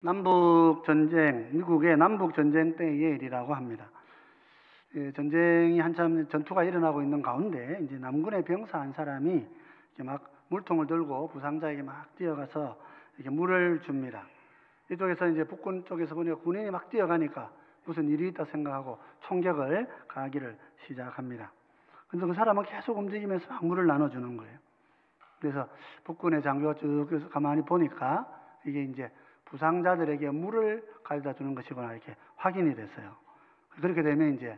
남북 전쟁, 미국의 남북 전쟁 때의 일이라고 합니다. 전쟁이 한참 전투가 일어나고 있는 가운데 이제 남군의 병사 한 사람이 이렇게 막 물통을 들고 부상자에게 막 뛰어가서 이렇게 물을 줍니다. 이쪽에서 이제 북군 쪽에서 보니까 군인이 막 뛰어가니까 무슨 일이 있다 생각하고 총격을 가하기를 시작합니다. 근데 그 사람은 계속 움직이면서 막 물을 나눠주는 거예요. 그래서 북군의 장교가 쭉 가만히 보니까 이게 이제 부상자들에게 물을 가져다 주는 것이구나 이렇게 확인이 됐어요. 그렇게 되면 이제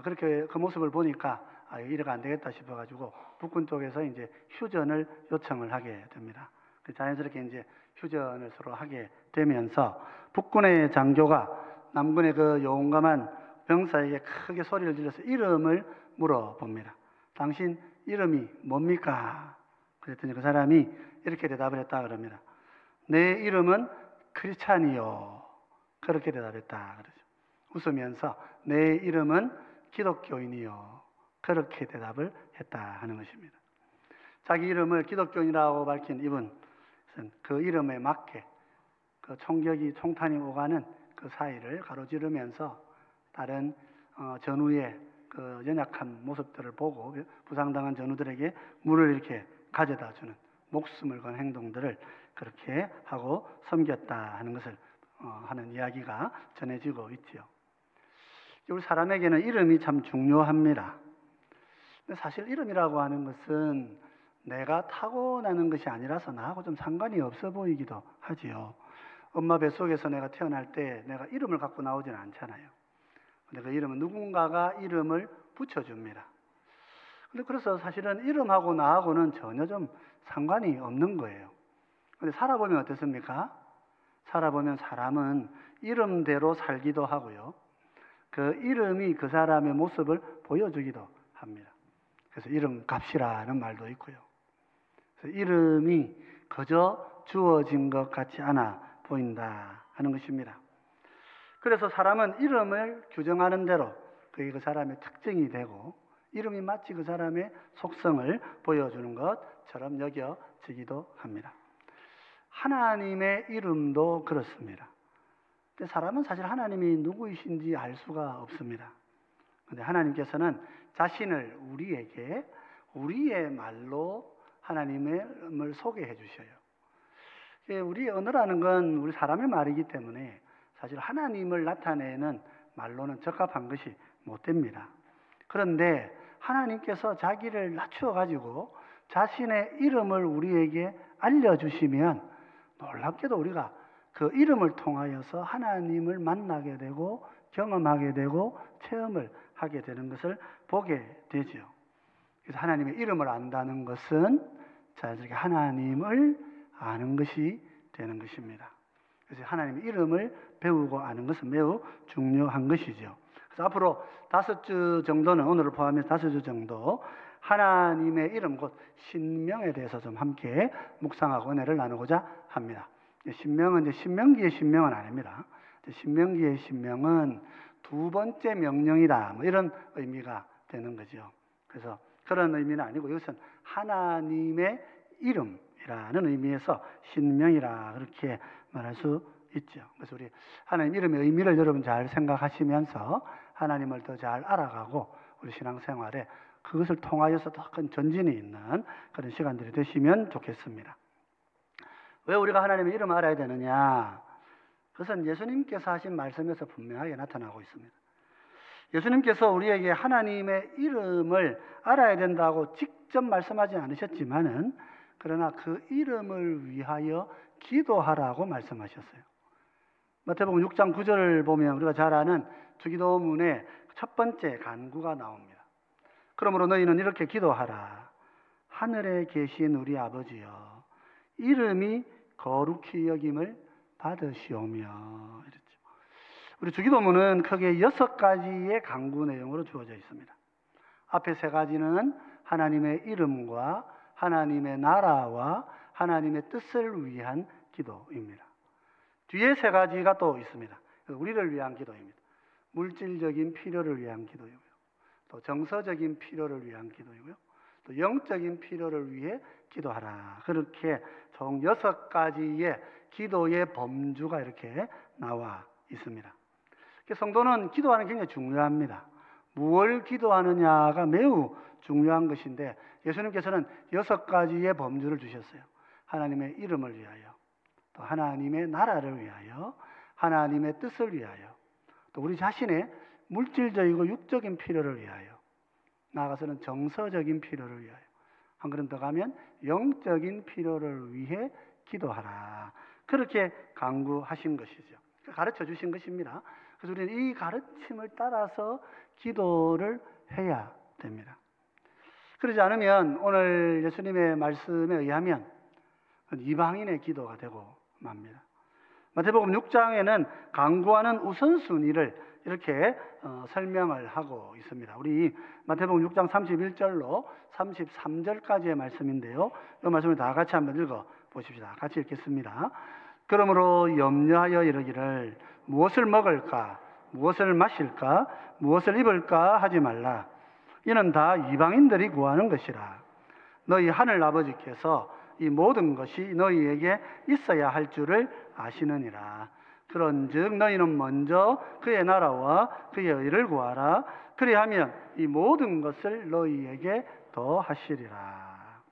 그렇게 그 모습을 보니까 이래가 안 되겠다 싶어가지고 북군 쪽에서 이제 휴전을 요청을 하게 됩니다. 자연스럽게 이제 휴전을 서로 하게 되면서 북군의 장교가 남군의 그 용감한 병사에게 크게 소리를 질러서 이름을 물어봅니다. 당신 이름이 뭡니까? 그랬더니 그 사람이 이렇게 대답을 했다 그럽니다. 내 이름은 크리스찬이요. 그렇게 대답했다 그러죠. 웃으면서 내 이름은 기독교인이요. 그렇게 대답을 했다 하는 것입니다. 자기 이름을 기독교인이라고 밝힌 이분은 그 이름에 맞게 그 총탄이 오가는 그 사이를 가로지르면서 다른 전우의 그 연약한 모습들을 보고 부상당한 전우들에게 물을 이렇게 가져다 주는 목숨을 건 행동들을 그렇게 하고 섬겼다 하는 것을 하는 이야기가 전해지고 있지요. 우리 사람에게는 이름이 참 중요합니다. 근데 사실 이름이라고 하는 것은 내가 타고나는 것이 아니라서 나하고 좀 상관이 없어 보이기도 하지요. 엄마 뱃속에서 내가 태어날 때 내가 이름을 갖고 나오지는 않잖아요. 근데 그 이름은 누군가가 이름을 붙여줍니다. 근데 그래서 사실은 이름하고 나하고는 전혀 좀 상관이 없는 거예요. 근데 살아보면 어떻습니까? 살아보면 사람은 이름대로 살기도 하고요. 그 이름이 그 사람의 모습을 보여주기도 합니다. 그래서 이름 값이라는 말도 있고요. 그래서 이름이 그저 주어진 것 같지 않아 보인다 하는 것입니다. 그래서 사람은 이름을 규정하는 대로 그게 그 사람의 특징이 되고 이름이 마치 그 사람의 속성을 보여주는 것처럼 여겨지기도 합니다. 하나님의 이름도 그렇습니다. 근데 사람은 사실 하나님이 누구이신지 알 수가 없습니다. 근데 하나님께서는 자신을 우리에게 우리의 말로 하나님을 소개해 주셔요. 우리의 언어라는 건 우리 사람의 말이기 때문에 사실 하나님을 나타내는 말로는 적합한 것이 못 됩니다. 그런데 하나님께서 자기를 낮추어 가지고 자신의 이름을 우리에게 알려주시면 놀랍게도 우리가 그 이름을 통하여서 하나님을 만나게 되고 경험하게 되고 체험을 하게 되는 것을 보게 되죠. 그래서 하나님의 이름을 안다는 것은 자연스럽게 하나님을 아는 것이 되는 것입니다. 그래서 하나님의 이름을 배우고 아는 것은 매우 중요한 것이죠. 그래서 앞으로 5주 정도는 오늘을 포함해서 5주 정도 하나님의 이름 곧 신명에 대해서 좀 함께 묵상하고 은혜를 나누고자 합니다. 신명은 이제 신명기의 신명은 아닙니다. 신명기의 신명은 두 번째 명령이다 뭐 이런 의미가 되는 거죠. 그래서 그런 의미는 아니고 이것은 하나님의 이름이라는 의미에서 신명이라 그렇게 말할 수 있죠. 그래서 우리 하나님 이름의 의미를 여러분 잘 생각하시면서 하나님을 더 잘 알아가고 우리 신앙생활에 그것을 통하여서 더 큰 전진이 있는 그런 시간들이 되시면 좋겠습니다. 왜 우리가 하나님의 이름을 알아야 되느냐? 그것은 예수님께서 하신 말씀에서 분명하게 나타나고 있습니다. 예수님께서 우리에게 하나님의 이름을 알아야 된다고 직접 말씀하지 않으셨지만은 그러나 그 이름을 위하여 기도하라고 말씀하셨어요. 마태복음 6장 9절을 보면 우리가 잘 아는 주기도문의 첫 번째 간구가 나옵니다. 그러므로 너희는 이렇게 기도하라. 하늘에 계신 우리 아버지여, 이름이 거룩히 여김을 받으시오며. 이랬죠. 우리 주기도문은 크게 6가지의 간구 내용으로 주어져 있습니다. 앞에 3가지는 하나님의 이름과 하나님의 나라와 하나님의 뜻을 위한 기도입니다. 뒤에 3가지가 또 있습니다. 우리를 위한 기도입니다. 물질적인 필요를 위한 기도이고요. 또 정서적인 필요를 위한 기도이고요. 또 영적인 필요를 위해 기도하라. 그렇게 총 6가지의 기도의 범주가 이렇게 나와 있습니다. 성도는 기도하는 게 굉장히 중요합니다. 무엇을 기도하느냐가 매우 중요한 것인데 예수님께서는 6가지의 범주를 주셨어요. 하나님의 이름을 위하여, 또 하나님의 나라를 위하여, 하나님의 뜻을 위하여, 또 우리 자신의 물질적이고 육적인 필요를 위하여, 나아가서는 정서적인 필요를 위하여, 한 걸음 더 가면 영적인 필요를 위해 기도하라. 그렇게 강구하신 것이죠. 가르쳐 주신 것입니다. 그래서 우리는 이 가르침을 따라서 기도를 해야 됩니다. 그러지 않으면 오늘 예수님의 말씀에 의하면 이방인의 기도가 되고 맙니다. 마태복음 6장에는 강구하는 우선순위를 이렇게 설명을 하고 있습니다. 우리 마태복음 6장 31절로 33절까지의 말씀인데요. 이 말씀을 다 같이 한번 읽어 보십시다. 같이 읽겠습니다. 그러므로 염려하여 이르기를 무엇을 먹을까, 무엇을 마실까, 무엇을 입을까 하지 말라. 이는 다 이방인들이 구하는 것이라. 너희 하늘 아버지께서 이 모든 것이 너희에게 있어야 할 줄을 아시느니라. 그런즉 너희는 먼저 그의 나라와 그의 의를 구하라. 그리하면 이 모든 것을 너희에게 더하시리라.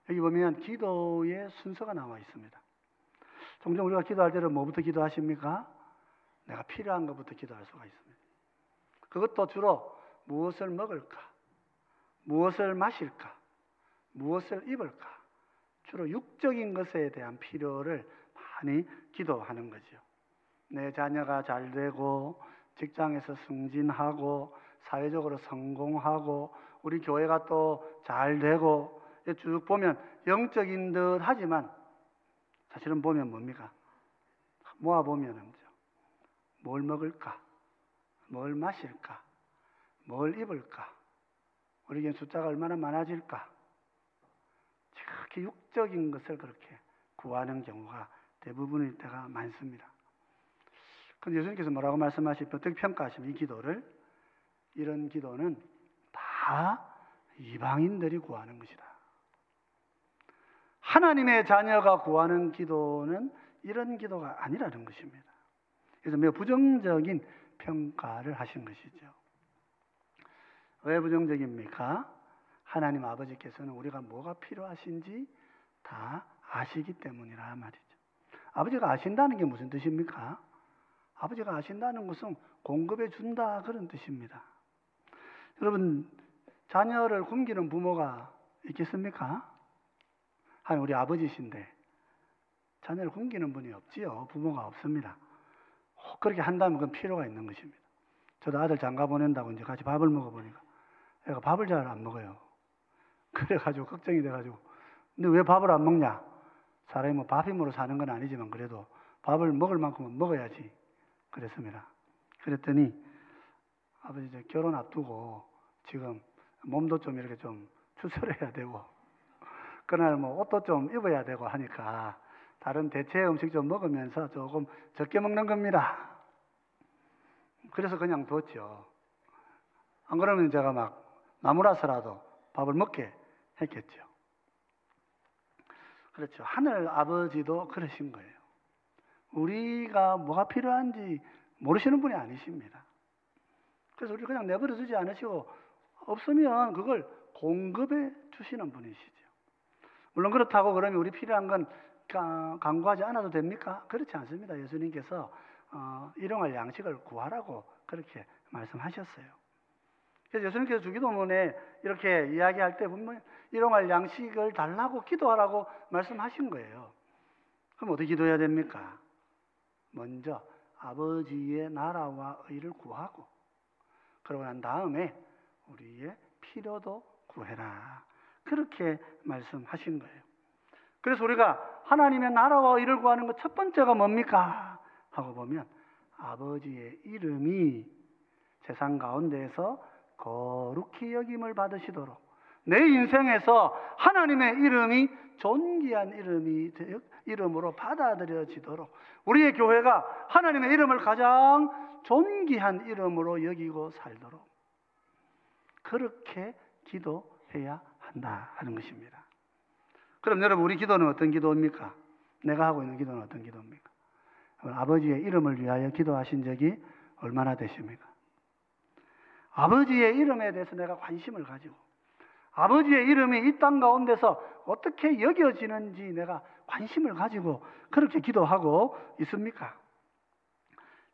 여기 보면 기도의 순서가 나와 있습니다. 종종 우리가 기도할 때는 뭐부터 기도하십니까? 내가 필요한 것부터 기도할 수가 있습니다. 그것도 주로 무엇을 먹을까, 무엇을 마실까, 무엇을 입을까, 주로 육적인 것에 대한 필요를 많이 기도하는 거죠. 내 자녀가 잘 되고, 직장에서 승진하고, 사회적으로 성공하고, 우리 교회가 또 잘 되고, 쭉 보면 영적인 듯 하지만 사실은 보면 뭡니까? 모아보면 뭘 먹을까? 뭘 마실까? 뭘 입을까? 우리에게 숫자가 얼마나 많아질까? 특히 육적인 것을 그렇게 구하는 경우가 대부분일 때가 많습니다. 그런데 예수님께서 뭐라고 말씀하시면 어떻게 평가하시면 이 기도를, 이런 기도는 다 이방인들이 구하는 것이다. 하나님의 자녀가 구하는 기도는 이런 기도가 아니라는 것입니다. 그래서 매우 부정적인 평가를 하신 것이죠. 왜 부정적입니까? 하나님 아버지께서는 우리가 뭐가 필요하신지 다 아시기 때문이라 말이죠. 아버지가 아신다는 게 무슨 뜻입니까? 아버지가 아신다는 것은 공급해 준다, 그런 뜻입니다. 여러분, 자녀를 굶기는 부모가 있겠습니까? 하나님 우리 아버지신데 자녀를 굶기는 분이 없지요. 부모가 없습니다. 그렇게 한다면 그건 필요가 있는 것입니다. 저도 아들 장가 보낸다고 이제 같이 밥을 먹어보니까 애가 밥을 잘 안 먹어요. 그래가지고 걱정이 돼가지고, 근데 왜 밥을 안 먹냐? 사람이 뭐 밥 힘으로 사는 건 아니지만 그래도 밥을 먹을 만큼은 먹어야지 그랬습니다. 그랬더니 아버지 이제 결혼 앞두고 지금 몸도 좀 이렇게 좀 추스려야 되고, 그날 뭐 옷도 좀 입어야 되고 하니까 다른 대체 음식 좀 먹으면서 조금 적게 먹는 겁니다. 그래서 그냥 뒀죠. 안 그러면 제가 막 나무라서라도 밥을 먹게 했겠죠. 그렇죠. 하늘 아버지도 그러신 거예요. 우리가 뭐가 필요한지 모르시는 분이 아니십니다. 그래서 우리 그냥 내버려 두지 않으시고 없으면 그걸 공급해 주시는 분이시죠. 물론 그렇다고 그러면 우리 필요한 건 간구하지 않아도 됩니까? 그렇지 않습니다. 예수님께서 일용할 양식을 구하라고 그렇게 말씀하셨어요. 그래서 예수님께서 주기도문에 이렇게 이야기할 때 분명히 일용할 양식을 달라고 기도하라고 말씀하신 거예요. 그럼 어떻게 기도해야 됩니까? 먼저 아버지의 나라와 의를 구하고, 그러고 난 다음에 우리의 필요도 구해라. 그렇게 말씀하신 거예요. 그래서 우리가 하나님의 나라와 의를 구하는 것 첫 번째가 뭡니까? 하고 보면 아버지의 이름이 세상 가운데에서 거룩히 여김을 받으시도록, 내 인생에서 하나님의 이름이 존귀한 이름으로 받아들여지도록, 우리의 교회가 하나님의 이름을 가장 존귀한 이름으로 여기고 살도록 그렇게 기도해야 한다 하는 것입니다. 그럼 여러분, 우리 기도는 어떤 기도입니까? 내가 하고 있는 기도는 어떤 기도입니까? 아버지의 이름을 위하여 기도하신 적이 얼마나 되십니까? 아버지의 이름에 대해서 내가 관심을 가지고, 아버지의 이름이 이 땅 가운데서 어떻게 여겨지는지 내가 관심을 가지고 그렇게 기도하고 있습니까?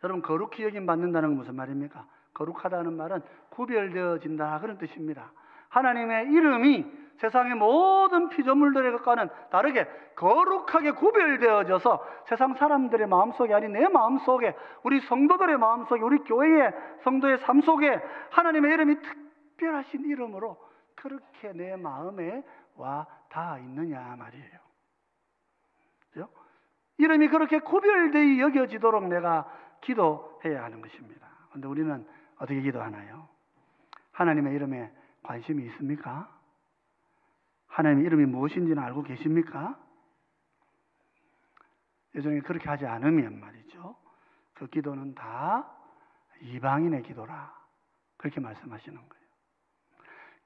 여러분, 거룩히 여김 받는다는 건 무슨 말입니까? 거룩하다는 말은 구별되어진다, 그런 뜻입니다. 하나님의 이름이 세상의 모든 피조물들의 것과는 다르게 거룩하게 구별되어져서 세상 사람들의 마음속에, 아니 내 마음속에, 우리 성도들의 마음속에, 우리 교회의 성도의 삶 속에 하나님의 이름이 특별하신 이름으로 그렇게 내 마음에 와 닿아 있느냐 말이에요. 그렇죠? 이름이 그렇게 구별되어 여겨지도록 내가 기도해야 하는 것입니다. 그런데 우리는 어떻게 기도하나요? 하나님의 이름에 관심이 있습니까? 하나님의 이름이 무엇인지는 알고 계십니까? 예전에 그렇게 하지 않으면 말이죠, 그 기도는 다 이방인의 기도라, 그렇게 말씀하시는 거예요.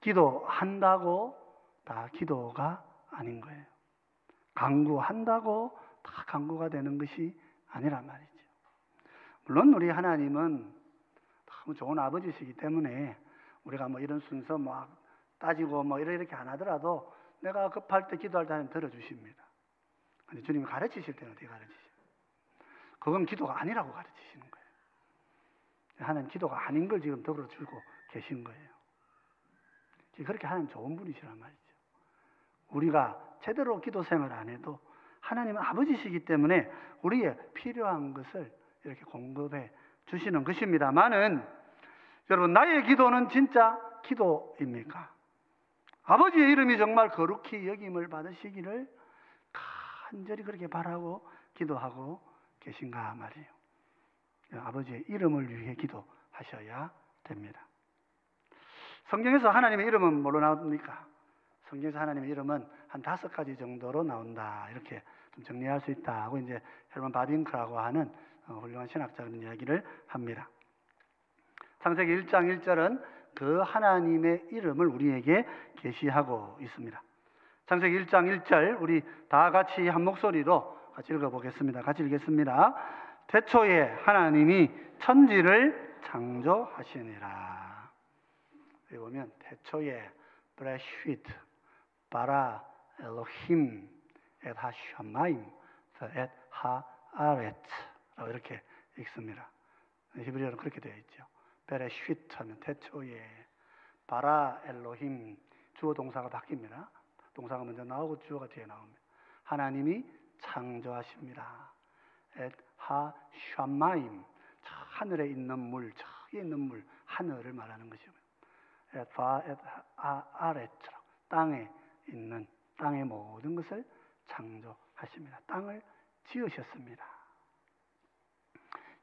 기도한다고 다 기도가 아닌 거예요. 간구한다고 다 간구가 되는 것이 아니란 말이죠. 물론 우리 하나님은 너무 좋은 아버지시기 때문에 우리가 뭐 이런 순서 막 따지고 뭐 이렇게 안 하더라도 내가 급할 때 기도할 때 하나님 들어주십니다. 근데 주님이 가르치실 때는 어떻게 가르치세요? 그건 기도가 아니라고 가르치시는 거예요. 하나님 기도가 아닌 걸 지금 들어주고 계신 거예요. 그렇게 하나님 좋은 분이시란 말이죠. 우리가 제대로 기도 생활 안 해도 하나님은 아버지시기 때문에 우리의 필요한 것을 이렇게 공급해 주시는 것입니다만은, 여러분, 나의 기도는 진짜 기도입니까? 아버지의 이름이 정말 거룩히 여김을 받으시기를 간절히 그렇게 바라고 기도하고 계신가 말이에요. 아버지의 이름을 위해 기도하셔야 됩니다. 성경에서 하나님의 이름은 뭘로 나옵니까? 성경에서 하나님의 이름은 한 5가지 정도로 나온다, 이렇게 좀 정리할 수 있다고 이제 헤르만 바빙크라고 하는 훌륭한 신학자가 이야기를 합니다. 창세기 1장 1절은 그 하나님의 이름을 우리에게 계시하고 있습니다. 창세기 1장 1절 우리 다 같이 한 목소리로 같이 읽어보겠습니다. 같이 읽겠습니다. 태초에 하나님이 천지를 창조하시니라. 여기 보면 태초에 브레시트 바라 엘로힘 엣 하샤마임 엣 하아레츠라고 이렇게 읽습니다. 히브리어는 그렇게 되어 있죠. 베레시트 하면 태초에, 바라 엘로힘 주어 동사가 바뀝니다. 동사가 먼저 나오고 주어가 뒤에 나옵니다. 하나님이 창조하십니다. 엣 하샤마임, 하늘에 있는 물, 저기 있는 물, 하늘을 말하는 것이고요. 엣 아레츠, 땅에 있는, 땅의 모든 것을 창조하십니다. 땅을 지으셨습니다.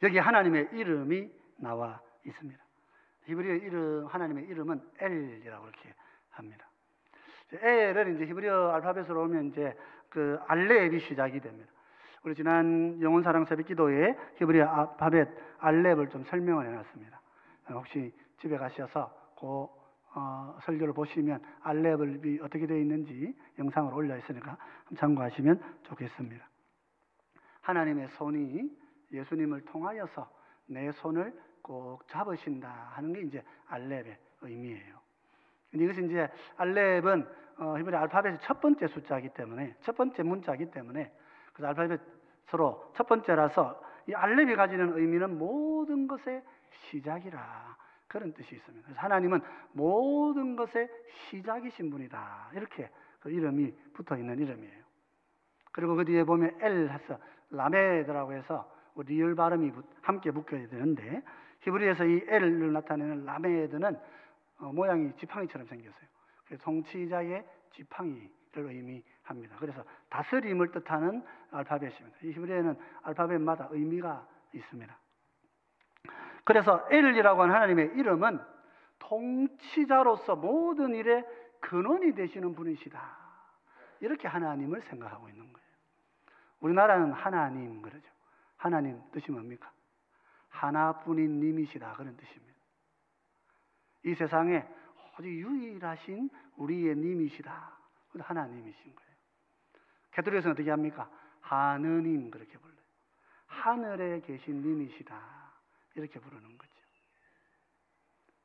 여기 하나님의 이름이 나와 있습니다. 히브리어 이름, 하나님의 이름은 엘이라고 이렇게 합니다. 엘을 이제 히브리어 알파벳으로 오면 이제 그 알렙이 시작이 됩니다. 우리 지난 영혼 사랑 새벽 기도에 히브리어 알파벳 알렙을 좀 설명을 해놨습니다. 혹시 집에 가셔서 그 설교를 보시면 알렙이 어떻게 되어 있는지 영상을 올려 있으니까 참고하시면 좋겠습니다. 하나님의 손이 예수님을 통하여서 내 손을 꼭 잡으신다 하는 게 이제 알렙의 의미예요. 근데 이것이 이제 알렙은 히브리 알파벳의 첫 번째 숫자이기 때문에, 첫 번째 문자이기 때문에, 그래서 알파벳으로 첫 번째라서 이 알렙이 가지는 의미는 모든 것의 시작이라, 그런 뜻이 있습니다. 그래서 하나님은 모든 것의 시작이신 분이다, 이렇게 그 이름이 붙어 있는 이름이에요. 그리고 그 뒤에 보면 엘 해서 라메드라고 해서 리을 발음이 함께 묶여야 되는데, 히브리에서 이 엘을 나타내는 라메드는 모양이 지팡이처럼 생겼어요. 그래서 통치자의 지팡이를 의미합니다. 그래서 다스림을 뜻하는 알파벳입니다. 이 히브리에는 알파벳마다 의미가 있습니다. 그래서 엘이라고 하는 하나님의 이름은 통치자로서 모든 일의 근원이 되시는 분이시다, 이렇게 하나님을 생각하고 있는 거예요. 우리나라는 하나님 그러죠. 하나님 뜻이 뭡니까? 하나뿐인 님이시다, 그런 뜻입니다. 이 세상에 오직 유일하신 우리의 님이시다, 하나님이신 거예요. 캐톨릭에서는 어떻게 합니까? 하느님 그렇게 불러요. 하늘에 계신 님이시다 이렇게 부르는 거죠.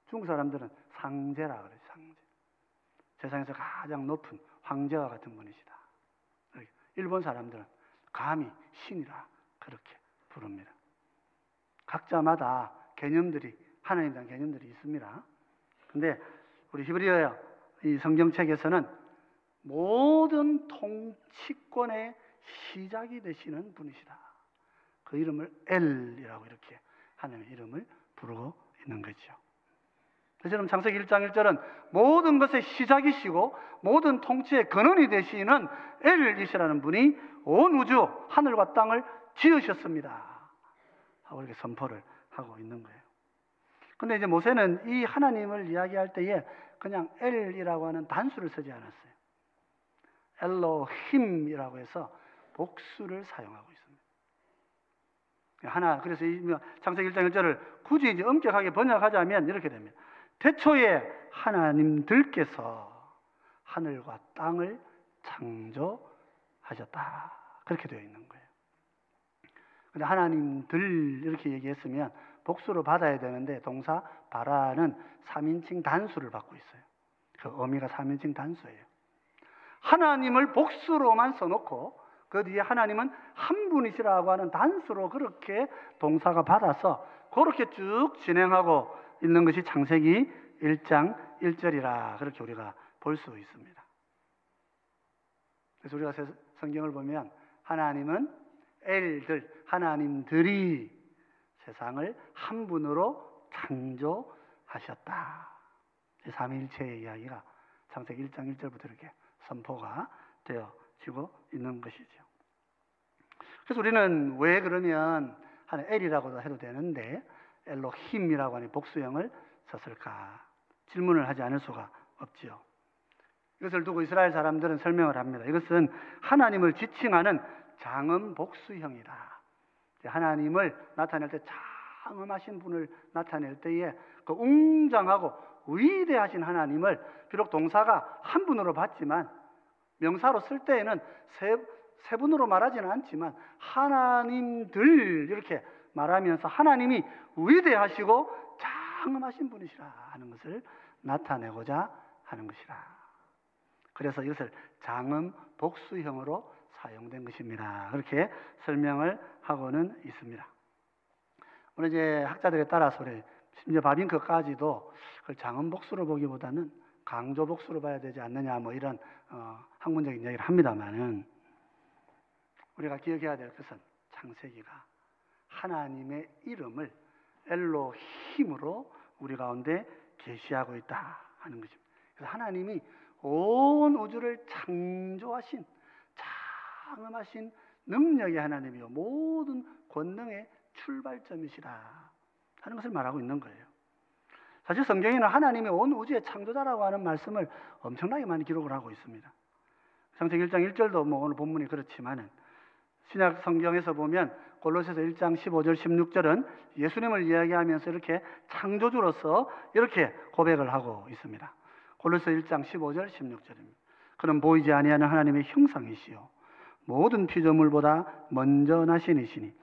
중국 사람들은 상제라 그래요. 상제. 세상에서 가장 높은 황제와 같은 분이시다. 일본 사람들은 감히 신이라 그렇게 부릅니다. 각자마다 개념들이 하나님에 대한 개념들이 있습니다. 근데 우리 히브리어 이 성경책에서는 모든 통치권의 시작이 되시는 분이시다. 그 이름을 엘이라고 이렇게 하나님의 이름을 부르고 있는 거죠. 그래서 창세기 1장 1절은 모든 것의 시작이시고 모든 통치의 근원이 되시는 엘이시라는 분이 온 우주 하늘과 땅을 지으셨습니다 하고 이렇게 선포를 하고 있는 거예요. 근데 이제 모세는 이 하나님을 이야기할 때에 그냥 엘이라고 하는 단수를 쓰지 않았어요. 엘로힘이라고 해서 복수를 사용하고 있습니다. 그래서 창세기 1장 1절을 굳이 이제 엄격하게 번역하자면 이렇게 됩니다. 태초에 하나님들께서 하늘과 땅을 창조하셨다. 그렇게 되어 있는 거예요. 근데 하나님들 이렇게 얘기했으면 복수로 받아야 되는데 동사 바라는 3인칭 단수를 받고 있어요. 그 의미가 3인칭 단수예요. 하나님을 복수로만 써놓고 그 뒤에 하나님은 한 분이시라고 하는 단수로 그렇게 동사가 받아서 그렇게 쭉 진행하고 있는 것이 창세기 1장 1절이라 그렇게 우리가 볼 수 있습니다. 그래서 우리가 성경을 보면 하나님은 엘들, 하나님들이 세상을 한 분으로 창조하셨다. 삼위일체의 이야기가 창세기 1장 1절부터 이렇게 선포가 되어지고 있는 것이죠. 그래서 우리는 왜 그러면 엘이라고도 해도 되는데 엘로힘이라고 하는 복수형을 썼을까 질문을 하지 않을 수가 없지요. 이것을 두고 이스라엘 사람들은 설명을 합니다. 이것은 하나님을 지칭하는 장음 복수형이다. 하나님을 나타낼 때 장엄하신 분을 나타낼 때에 그 웅장하고 위대하신 하나님을 비록 동사가 한 분으로 봤지만 명사로 쓸 때에는 세 분으로 말하지는 않지만 하나님들 이렇게 말하면서 하나님이 위대하시고 장엄하신 분이시라 하는 것을 나타내고자 하는 것이라. 그래서 이것을 장음 복수형으로 사용된 것입니다. 그렇게 설명을 하고는 있습니다. 오늘 이제 학자들에 따라서 심지어 바빙크까지도 그걸 장음 복수로 보기보다는 강조 복수로 봐야 되지 않느냐 뭐 이런 학문적인 이야기를 합니다만은 우리가 기억해야 될 것은 창세기가 하나님의 이름을 엘로힘으로 우리 가운데 계시하고 있다 하는 것입니다. 그래서 하나님이 온 우주를 창조하신 장엄하신 능력의 하나님이요 모든 권능의 출발점이시다 하는 것을 말하고 있는 거예요. 사실 성경에는 하나님이 온 우주의 창조자라고 하는 말씀을 엄청나게 많이 기록을 하고 있습니다. 창세기 1장 1절도 뭐 오늘 본문이 그렇지만은 신약 성경에서 보면 골로새서 1장 15절 16절은 예수님을 이야기하면서 이렇게 창조주로서 이렇게 고백을 하고 있습니다. 골로새 1장 15절 16절입니다. 그는 보이지 아니하는 하나님의 형상이시요 모든 피조물보다 먼저 나신 이시니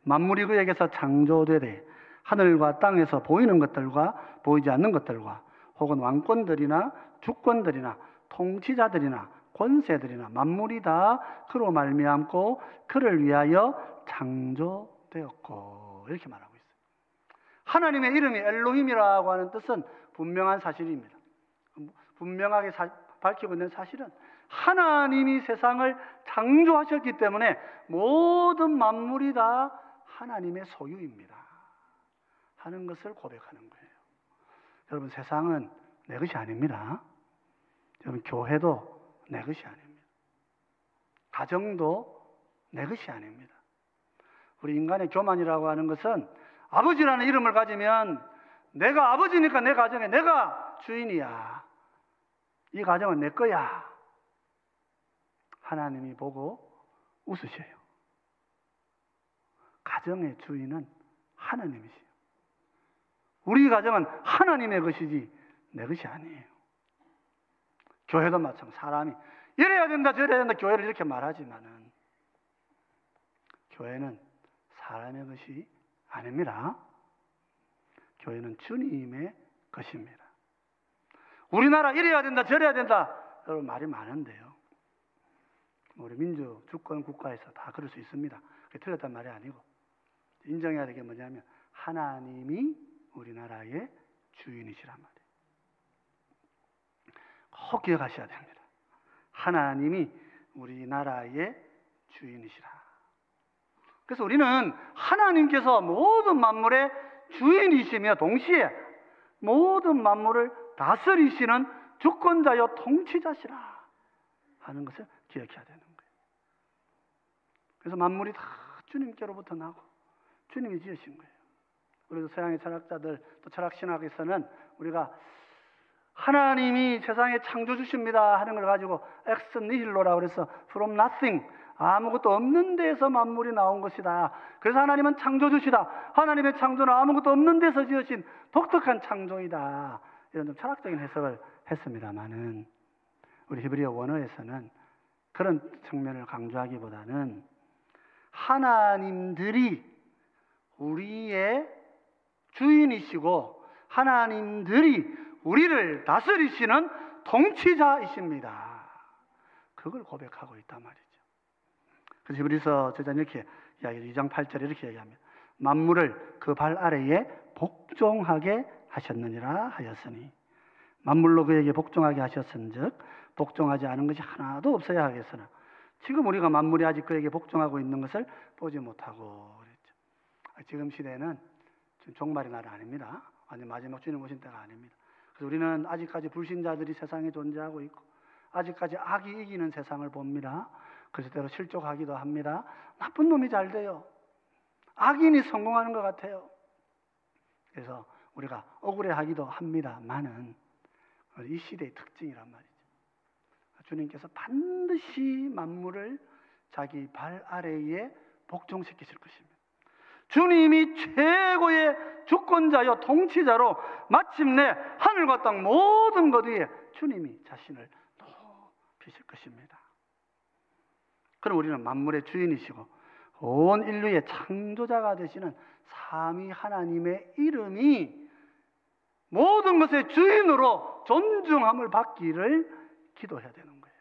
만물이 그에게서 창조되되 하늘과 땅에서 보이는 것들과 보이지 않는 것들과 혹은 왕권들이나 주권들이나 통치자들이나 권세들이나 만물이 다 그로 말미암고 그를 위하여 창조되었고 이렇게 말하고 있어요. 하나님의 이름이 엘로힘이라고 하는 뜻은 분명한 사실입니다. 분명하게 밝히고 있는 사실은 하나님이 세상을 창조하셨기 때문에 모든 만물이 다 하나님의 소유입니다 하는 것을 고백하는 거예요. 여러분 세상은 내 것이 아닙니다. 여러분 교회도 내 것이 아닙니다. 가정도 내 것이 아닙니다. 우리 인간의 교만이라고 하는 것은 아버지라는 이름을 가지면 내가 아버지니까 내 가정에 내가 주인이야. 이 가정은 내 거야. 하나님이 보고 웃으셔요. 가정의 주인은 하나님이시요. 우리 가정은 하나님의 것이지 내 것이 아니에요. 교회도 마찬가지. 사람이 이래야 된다 저래야 된다 교회를 이렇게 말하지만은 교회는 사람의 것이 아닙니다. 교회는 주님의 것입니다. 우리나라 이래야 된다 저래야 된다 여러분 말이 많은데요, 우리 민주 주권 국가에서 다 그럴 수 있습니다. 그게 틀렸단 말이 아니고 인정해야 될 게 뭐냐면 하나님이 우리나라의 주인이시란 말이에요. 꼭 기억하셔야 됩니다. 하나님이 우리나라의 주인이시라. 그래서 우리는 하나님께서 모든 만물의 주인이시며 동시에 모든 만물을 다스리시는 주권자여 통치자시라 하는 것을 기억해야 되는 거예요. 그래서 만물이 다 주님께로부터 나고 주님이 지으신 거예요. 우리도 서양의 철학자들 또 철학신학에서는 우리가 하나님이 세상에 창조주십니다 하는 걸 가지고 엑스 니힐로라고 그래서 from nothing, 아무것도 없는 데서 만물이 나온 것이다. 그래서 하나님은 창조주시다. 하나님의 창조는 아무것도 없는 데서 지으신 독특한 창조이다. 이런 좀 철학적인 해석을 했습니다마는 우리 히브리어 원어에서는 그런 측면을 강조하기보다는 하나님들이 우리의 주인이시고 하나님들이 우리를 다스리시는 통치자이십니다. 그걸 고백하고 있단 말이죠. 그래서 히브리서 저자는 이렇게 2장 8절에 이렇게 얘기합니다. 만물을 그 발 아래에 복종하게 하셨느니라 하였으니 만물로 그에게 복종하게 하셨은즉 복종하지 않은 것이 하나도 없어야 하겠으나 지금 우리가 만물이 아직 그에게 복종하고 있는 것을 보지 못하고 그랬죠. 지금 시대는 종말의 날이 아닙니다. 완전 마지막 주님 오신 때가 아닙니다. 그래서 우리는 아직까지 불신자들이 세상에 존재하고 있고 아직까지 악이 이기는 세상을 봅니다. 그래서 때로 실족하기도 합니다. 나쁜 놈이 잘 돼요. 악인이 성공하는 것 같아요. 그래서 우리가 억울해하기도 합니다만은 이 시대의 특징이란 말이죠. 주님께서 반드시 만물을 자기 발 아래에 복종시키실 것입니다. 주님이 최고의 주권자여 통치자로 마침내 하늘과 땅 모든 것 위에 주님이 자신을 높이실 것입니다. 그럼 우리는 만물의 주인이시고 온 인류의 창조자가 되시는 삼위 하나님의 이름이 모든 것의 주인으로 존중함을 받기를 기도해야 되는 거예요.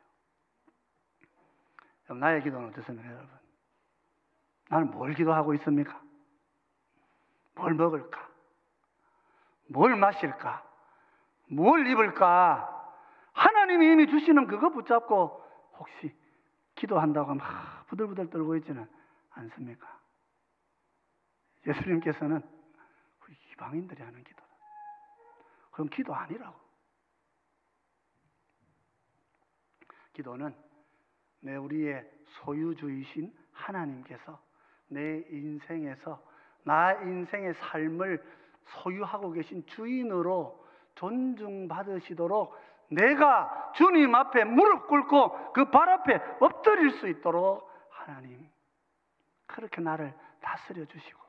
그럼 나의 기도는 어떻습니까, 여러분? 나는 뭘 기도하고 있습니까? 뭘 먹을까? 뭘 마실까? 뭘 입을까? 하나님이 이미 주시는 그거 붙잡고 혹시 기도한다고 막 부들부들 떨고 있지는 않습니까? 예수님께서는 이방인들이 하는 기도다. 그럼 기도 아니라고. 기도는 우리의 소유주이신 하나님께서 내 인생에서 나 인생의 삶을 소유하고 계신 주인으로 존중받으시도록 내가 주님 앞에 무릎 꿇고 그 발 앞에 엎드릴 수 있도록 하나님 그렇게 나를 다스려 주시고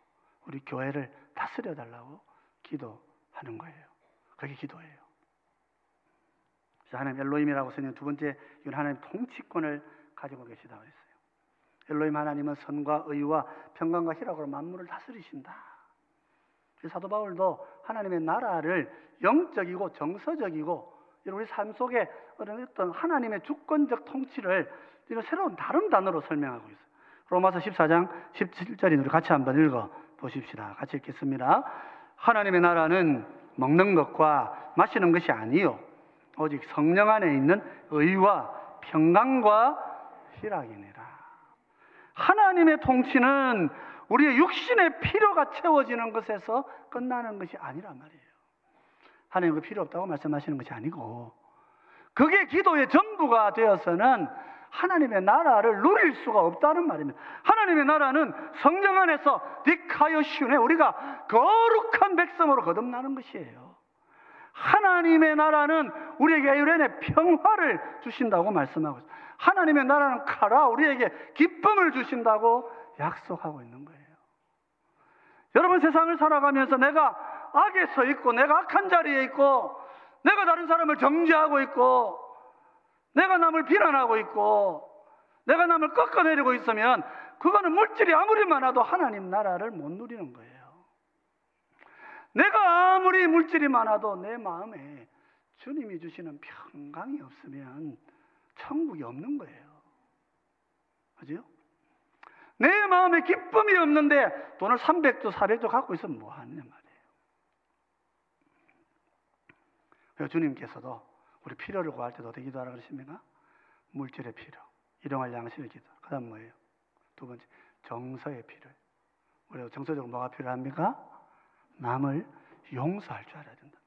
우리 교회를 다스려 달라고 기도하는 거예요. 그게 기도예요. 하나님 엘로힘이라고 쓰는 두 번째 이건 하나님 통치권을 가지고 계시다고 했어요. 엘로힘 하나님은 선과 의와 평강과 희락으로 만물을 다스리신다. 사도 바울도 하나님의 나라를 영적이고 정서적이고 우리 삶 속에 어떤 하나님의 주권적 통치를 이런 새로운 다른 단어로 설명하고 있어요. 로마서 14장 17절인 우리 같이 한번 읽어 보십시다. 같이 읽겠습니다. 하나님의 나라는 먹는 것과 마시는 것이 아니요 오직 성령 안에 있는 의와 평강과 희락이니라. 하나님의 통치는 우리의 육신의 필요가 채워지는 것에서 끝나는 것이 아니란 말이에요. 하나님 그 필요 없다고 말씀하시는 것이 아니고 그게 기도의 전부가 되어서는 하나님의 나라를 누릴 수가 없다는 말입니다. 하나님의 나라는 성령 안에서 디카요시네 우리가 거룩한 백성으로 거듭나는 것이에요. 하나님의 나라는 우리에게 에유렌의 평화를 주신다고 말씀하고 있어요. 하나님의 나라는 카라 우리에게 기쁨을 주신다고 약속하고 있는 거예요. 여러분 세상을 살아가면서 내가 악에 서 있고 내가 악한 자리에 있고 내가 다른 사람을 정죄하고 있고 내가 남을 비난하고 있고 내가 남을 꺾어내리고 있으면 그거는 물질이 아무리 많아도 하나님 나라를 못 누리는 거예요. 내가 아무리 물질이 많아도 내 마음에 주님이 주시는 평강이 없으면 천국이 없는 거예요. 그죠? 내 마음에 기쁨이 없는데 돈을 300조 400조 갖고 있으면 뭐 하느냐 말이에요. 그래서 주님께서도 우리 필요를 구할 때도 어떻게 기도하라 그러십니까? 물질의 필요, 일용할 양식의 기도. 그 다음 뭐예요? 두 번째, 정서의 필요. 우리가 정서적으로 뭐가 필요합니까? 남을 용서할 줄 알아야 된다.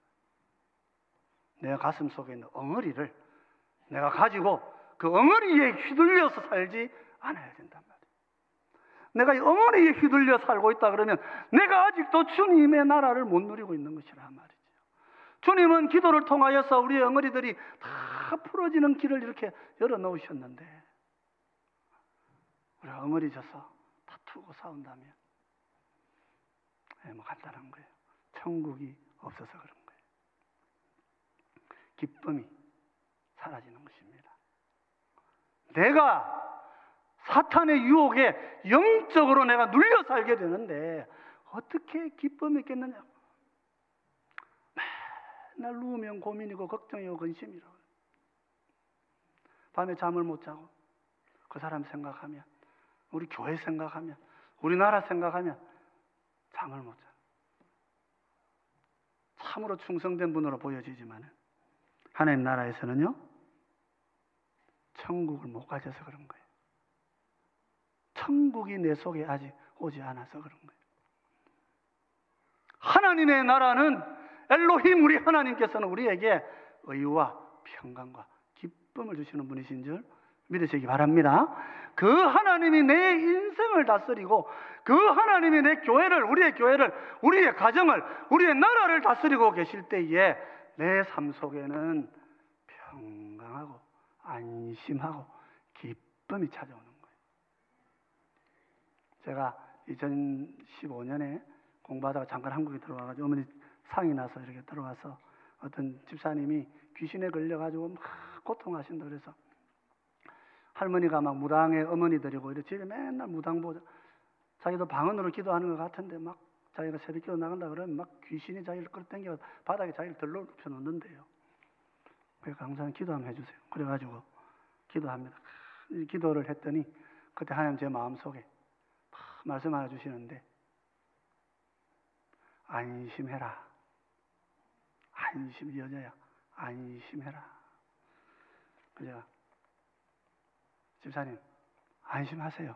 내 가슴 속에 있는 엉어리를 내가 가지고 그 엉어리에 휘둘려서 살지 않아야 된단 말이에요. 내가 이 엉어리에 휘둘려 살고 있다 그러면 내가 아직도 주님의 나라를 못 누리고 있는 것이라 말이죠. 주님은 기도를 통하여서 우리의 엉어리들이 다 풀어지는 길을 이렇게 열어놓으셨는데 우리가 엉어리져서 다투고 싸운다면 뭐 간단한 거예요. 천국이 없어서 그런 거예요. 기쁨이 사라지는 것입니다. 내가 사탄의 유혹에 영적으로 내가 눌려 살게 되는데 어떻게 기쁨이 있겠느냐? 맨날 누우면 고민이고 걱정이고 근심이고 밤에 잠을 못 자고 그 사람 생각하면 우리 교회 생각하면 우리나라 생각하면 잠을 못 자. 참으로 충성된 분으로 보여지지만 하나님 나라에서는요 천국을 못 가져서 그런 거예요. 천국이 내 속에 아직 오지 않아서 그런 거예요. 하나님의 나라는 엘로힘 우리 하나님께서는 우리에게 의와 평강과 기쁨을 주시는 분이신 줄 믿으시기 바랍니다. 그 하나님이 내 인생을 다스리고 그 하나님이 내 교회를 우리의 교회를 우리의 가정을 우리의 나라를 다스리고 계실 때에 내 삶 속에는 평강하고 안심하고 기쁨이 찾아오는 거예요. 제가 2015년에 공부하다가 잠깐 한국에 들어와가지고 어머니 상이 나서 이렇게 들어와서 어떤 집사님이 귀신에 걸려가지고 막 고통하신다 그래서 할머니가 막 무당의 어머니들이고 이렇게 집에 맨날 무당 보자 자기도 방언으로 기도하는 것 같은데 막 자기가 새벽 기도 나간다 그러면 막 귀신이 자기를 끌어당겨 바닥에 자기를 들러 눕혀 놓는데요. 그러니까 항상 기도 한번 해주세요. 그래가지고 기도합니다. 기도를 했더니 그때 하나님 제 마음속에 말씀 하나 주시는데 안심해라. 안심 여자야. 안심해라. 그래서 집사님 안심하세요.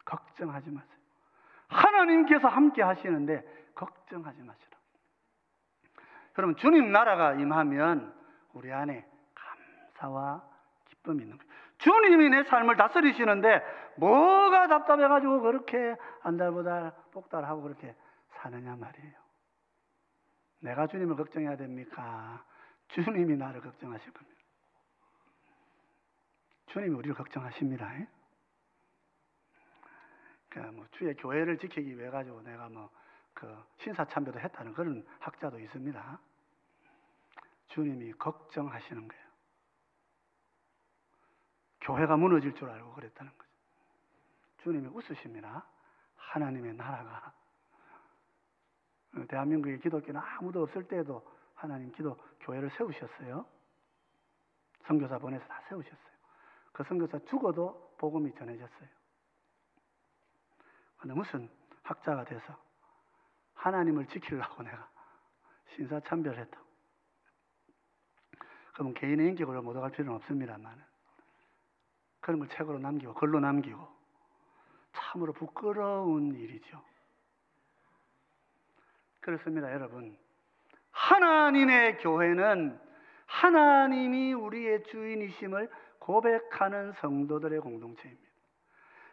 걱정하지 마세요. 하나님께서 함께 하시는데 걱정하지 마시라. 여러분 주님 나라가 임하면 우리 안에 감사와 기쁨이 있는 거예요. 주님이 내 삶을 다스리시는데 뭐가 답답해가지고 그렇게 안달보달 복달하고 그렇게 사느냐 말이에요. 내가 주님을 걱정해야 됩니까? 주님이 나를 걱정하실 겁니다. 주님이 우리를 걱정하십니다. 그러니까 뭐 주의 교회를 지키기 위해 가지고 내가 뭐 그 신사참배도 했다는 그런 학자도 있습니다. 주님이 걱정하시는 거예요. 교회가 무너질 줄 알고 그랬다는 거죠. 주님이 웃으십니다. 하나님의 나라가 대한민국의 기독교는 아무도 없을 때에도 하나님 기도 교회를 세우셨어요. 선교사 보내서 다 세우셨어요. 그 선교사 죽어도 복음이 전해졌어요. 근데 무슨 학자가 돼서 하나님을 지키려고 내가 신사참배했다고. 그러면 개인의 인격으로 못 갈 필요는 없습니다만 그런 걸 책으로 남기고 글로 남기고 참으로 부끄러운 일이죠. 그렇습니다, 여러분. 하나님의 교회는 하나님이 우리의 주인이심을 고백하는 성도들의 공동체입니다.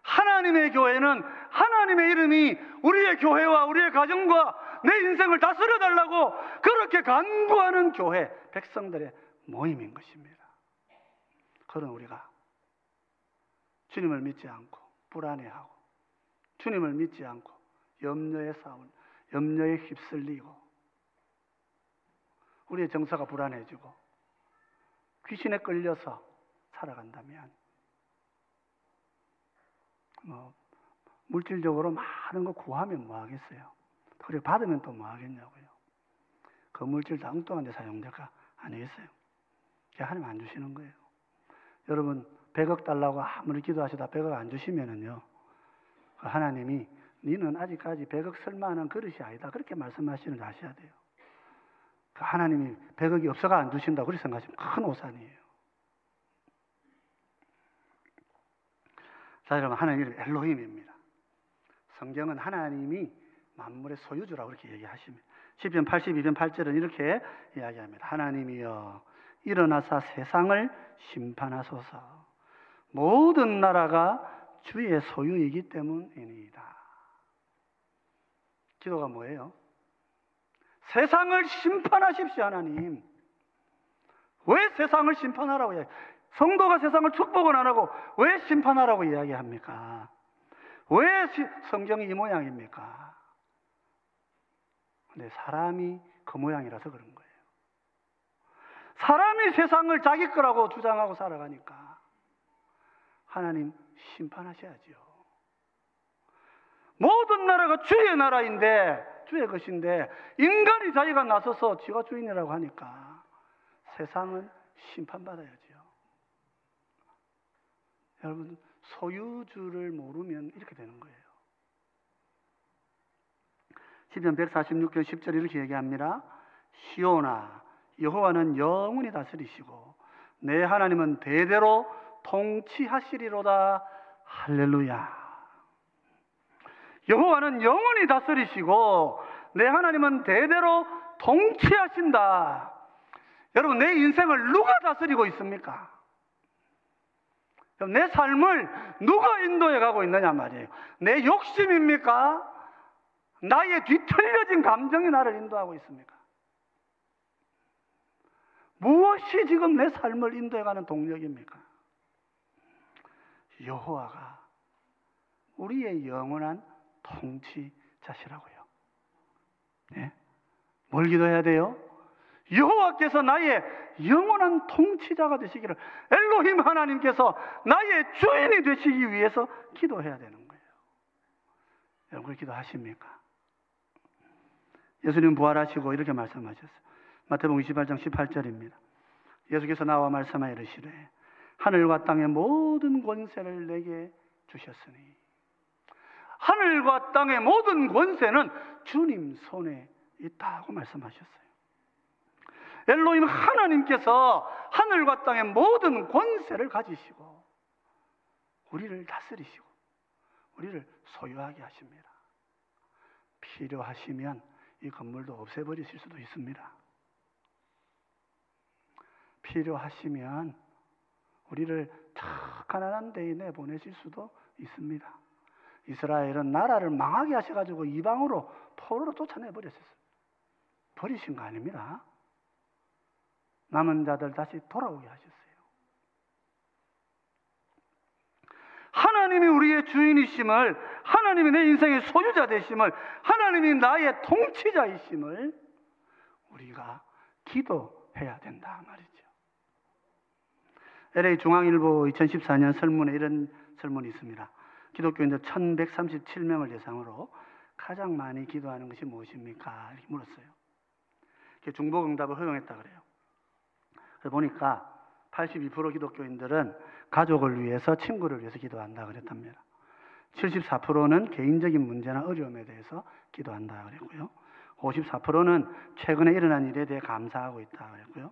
하나님의 교회는 하나님의 이름이 우리의 교회와 우리의 가정과 내 인생을 다스려달라고 그렇게 간구하는 교회, 백성들의 모임인 것입니다. 그런 우리가 주님을 믿지 않고 불안해하고 주님을 믿지 않고 염려에 싸운 염려에 휩쓸리고 우리의 정서가 불안해지고 귀신에 끌려서 살아간다면 물질적으로 많은 거 구하면 뭐 하겠어요? 그리고 받으면 또 뭐 하겠냐고요. 그 물질 다 엉뚱한 데 사용될까 아니겠어요? 하나님 안 주시는 거예요. 여러분 100억 달라고 아무리 기도하시다 100억 안 주시면은요, 하나님이 너는 아직까지 100억 쓸만한 그릇이 아니다, 그렇게 말씀하시는 줄 아셔야 돼요. 하나님이 100억이 없어가 안 주신다고 그렇게 생각하시면 큰 오산이에요. 자, 여러분, 하나님 이름 엘로힘입니다. 성경은 하나님이 만물의 소유주라고 그렇게 얘기하십니다. 시편 82편 8절은 이렇게 이야기합니다. 하나님이여 일어나사 세상을 심판하소서. 모든 나라가 주의 소유이기 때문이니이다. 기도가 뭐예요? 세상을 심판하십시오. 하나님, 왜 세상을 심판하라고 이야기해요? 성도가 세상을 축복은 안 하고 왜 심판하라고 이야기합니까? 왜 성경이 이 모양입니까? 근데 사람이 그 모양이라서 그런 거예요. 사람이 세상을 자기 거라고 주장하고 살아가니까 하나님 심판하셔야죠. 모든 나라가 주의 나라인데, 주의 것인데 인간이 자기가 나서서 지가 주인이라고 하니까 세상은 심판받아야죠. 여러분, 소유주를 모르면 이렇게 되는 거예요. 시편 146편 10절 이렇게 얘기합니다. 시온아, 여호와는 영원히 다스리시고 내 하나님은 대대로 통치하시리로다. 할렐루야. 여호와는 영원히 다스리시고 내 하나님은 대대로 통치하신다. 여러분, 내 인생을 누가 다스리고 있습니까? 내 삶을 누가 인도해 가고 있느냐 말이에요. 내 욕심입니까? 나의 뒤틀려진 감정이 나를 인도하고 있습니까? 무엇이 지금 내 삶을 인도해가는 동력입니까? 여호와가 우리의 영원한 통치자시라고요. 네? 뭘 기도해야 돼요? 여호와께서 나의 영원한 통치자가 되시기를, 엘로힘 하나님께서 나의 주인이 되시기 위해서 기도해야 되는 거예요. 여러분, 기도하십니까? 예수님 부활하시고 이렇게 말씀하셨어요. 마태복음 28장 18절입니다. 예수께서 나와 말씀하여 이르시되 하늘과 땅의 모든 권세를 내게 주셨으니, 하늘과 땅의 모든 권세는 주님 손에 있다고 말씀하셨어요. 엘로힘 하나님께서 하늘과 땅의 모든 권세를 가지시고 우리를 다스리시고 우리를 소유하게 하십니다. 필요하시면 이 건물도 없애버리실 수도 있습니다. 필요하시면 우리를 저 가난한 데에 내보내실 수도 있습니다. 이스라엘은 나라를 망하게 하셔가지고 이방으로 포로로 쫓아내버렸어요. 버리신 거 아닙니다. 남은 자들 다시 돌아오게 하셨어요. 하나님이 우리의 주인이심을, 하나님이 내 인생의 소유자 되심을, 하나님이 나의 통치자이심을 우리가 기도해야 된다 말이죠. LA 중앙일보 2014년 설문에 이런 설문이 있습니다. 기독교인들 1137명을 대상으로 가장 많이 기도하는 것이 무엇입니까? 이렇게 물었어요. 중보응답을 허용했다 그래요. 그래서 보니까 82% 기독교인들은 가족을 위해서, 친구를 위해서 기도한다 그랬답니다. 74%는 개인적인 문제나 어려움에 대해서 기도한다 그랬고요. 54%는 최근에 일어난 일에 대해 감사하고 있다 그랬고요.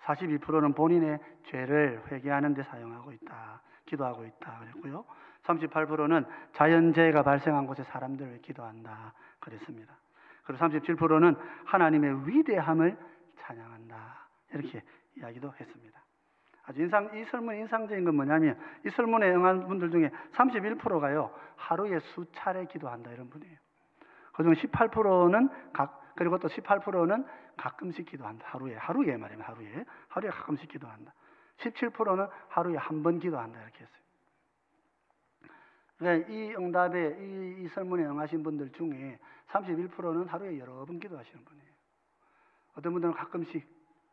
42%는 본인의 죄를 회개하는 데 사용하고 있다, 기도하고 있다 그랬고요. 38%는 자연재해가 발생한 곳에 사람들을 위해 기도한다 그랬습니다. 그리고 37%는 하나님의 위대함을 찬양한다, 이렇게 이야기도 했습니다. 아주 이 설문의 인상적인 건 뭐냐면, 이 설문에 응한 분들 중에 31%가요 하루에 수차례 기도한다 이런 분이에요. 그중 18%는 그리고 또 18%는 가끔씩 기도한다. 하루에 말이면 하루에 가끔씩 기도한다. 17%는 하루에 한 번 기도한다 이렇게 했어요. 그러니까 이 응답에 이 설문에 응하신 분들 중에 31%는 하루에 여러 번 기도하시는 분이에요. 어떤 분들은 가끔씩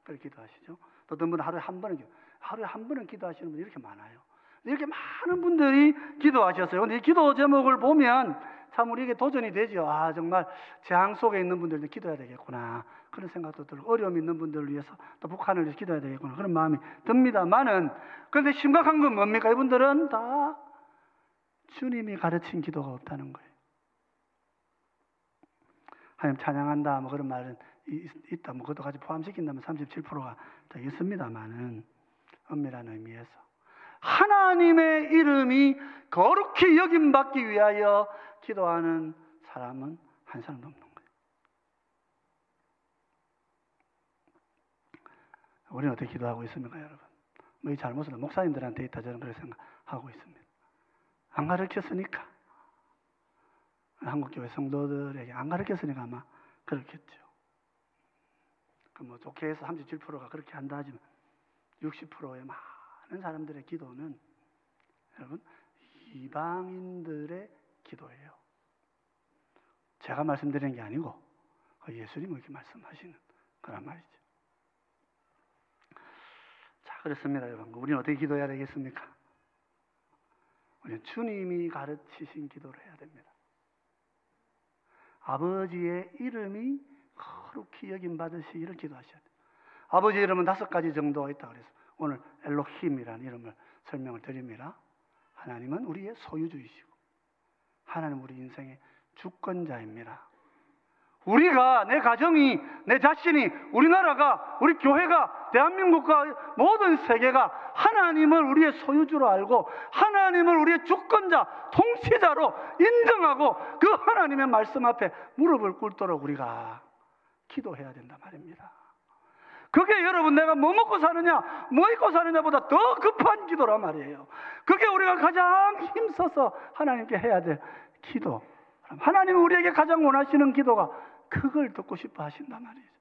그렇게 기도하시죠. 또 어떤 분은 하루에 한 번은 기도하시는 분이 이렇게 많아요. 이렇게 많은 분들이 기도하셨어요. 근데 이 기도 제목을 보면 참 우리에게 도전이 되죠. 아, 정말 재앙 속에 있는 분들도 기도해야 되겠구나. 그런 생각도 들고, 어려움 있는 분들을 위해서 또 북한을 위해서 기도해야 되겠구나. 그런 마음이 듭니다만은, 그런데 심각한 건 뭡니까? 이분들은 다 주님이 가르친 기도가 없다는 거예요. 하나님 찬양한다, 뭐 그런 말은 있다. 뭐 그것도 같이 포함시킨다면 37%가 되겠습니다만은, 엄밀한 의미에서 하나님의 이름이 거룩히 여김받기 위하여 기도하는 사람은 한 사람도 없는 거예요. 우리는 어떻게 기도하고 있습니까, 여러분? 뭐 이 잘못은 목사님들한테 있다, 저는 그렇게 생각하고 있습니다. 안 가르쳤으니까. 한국교회 성도들에게 안 가르쳤으니까 아마 그렇겠죠. 뭐 좋게 해서 37%가 그렇게 한다 하지만 60%의 많은 사람들의 기도는 여러분 이방인들의 기도예요. 제가 말씀드리는 게 아니고 예수님이 이렇게 말씀하시는 거란 말이죠. 자, 그렇습니다, 여러분. 우리는 어떻게 기도해야 되겠습니까? 우리는 주님이 가르치신 기도를 해야 됩니다. 아버지의 이름이 거룩히 여김받으시 이를 기도하셔야 돼요. 아버지 이름은 5가지 정도가 있다 그래서 오늘 엘로힘이라는 이름을 설명을 드립니다. 하나님은 우리의 소유주이시고 하나님은 우리 인생의 주권자입니다. 우리가, 내 가정이, 내 자신이, 우리나라가, 우리 교회가, 대한민국과 모든 세계가 하나님을 우리의 소유주로 알고 하나님을 우리의 주권자, 통치자로 인정하고 그 하나님의 말씀 앞에 무릎을 꿇도록 우리가 기도해야 된단 말입니다. 그게 여러분 내가 뭐 먹고 사느냐, 뭐 입고 사느냐보다 더 급한 기도란 말이에요. 그게 우리가 가장 힘써서 하나님께 해야 될 기도. 하나님은 우리에게 가장 원하시는 기도가 그걸 듣고 싶어 하신단 말이죠.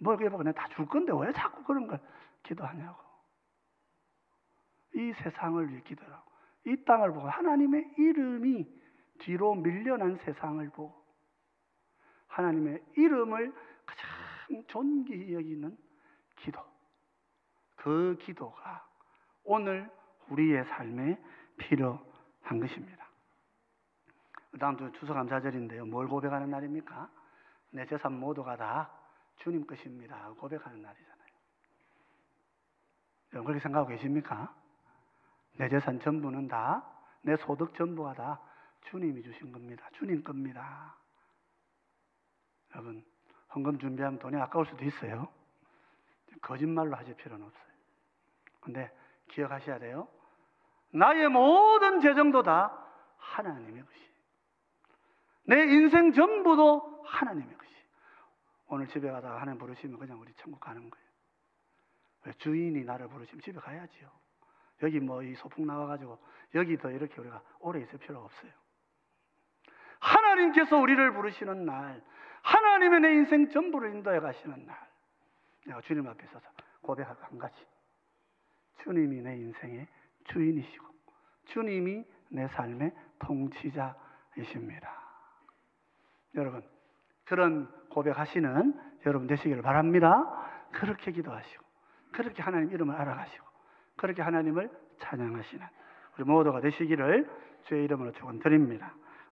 뭘 그래, 내가 다 줄 건데 왜 자꾸 그런 걸 기도하냐고. 이 세상을 위해 기도하고 이 땅을 보고 하나님의 이름이 뒤로 밀려난 세상을 보고 하나님의 이름을 가장 존귀히 여기는 기도. 그 기도가 오늘 우리의 삶에 필요한 것입니다. 다음 주 추수감사절인데요. 뭘 고백하는 날입니까? 내 재산 모두가 다 주님 것입니다. 고백하는 날이잖아요. 여러분 그렇게 생각하고 계십니까? 내 재산 전부는 다, 내 소득 전부가 다 주님이 주신 겁니다. 주님 겁니다. 여러분 헌금 준비하면 돈이 아까울 수도 있어요. 거짓말로 하실 필요는 없어요. 근데 기억하셔야 돼요. 나의 모든 재정도 다 하나님의 것이. 내 인생 전부도 하나님의 것이. 오늘 집에 가다가 하나님 부르시면 그냥 우리 천국 가는 거예요. 왜? 주인이 나를 부르시면 집에 가야지요. 여기 뭐 이 소풍 나와가지고 여기도 이렇게 우리가 오래 있을 필요가 없어요. 하나님께서 우리를 부르시는 날, 하나님의 내 인생 전부를 인도해 가시는 날, 내가 주님 앞에 서서 고백할 한 가지. 주님이 내 인생의 주인이시고 주님이 내 삶의 통치자이십니다. 여러분 그런 고백하시는 여러분 되시기를 바랍니다. 그렇게 기도하시고 그렇게 하나님 이름을 알아가시고 그렇게 하나님을 찬양하시는 우리 모두가 되시기를 주의 이름으로 축원드립니다.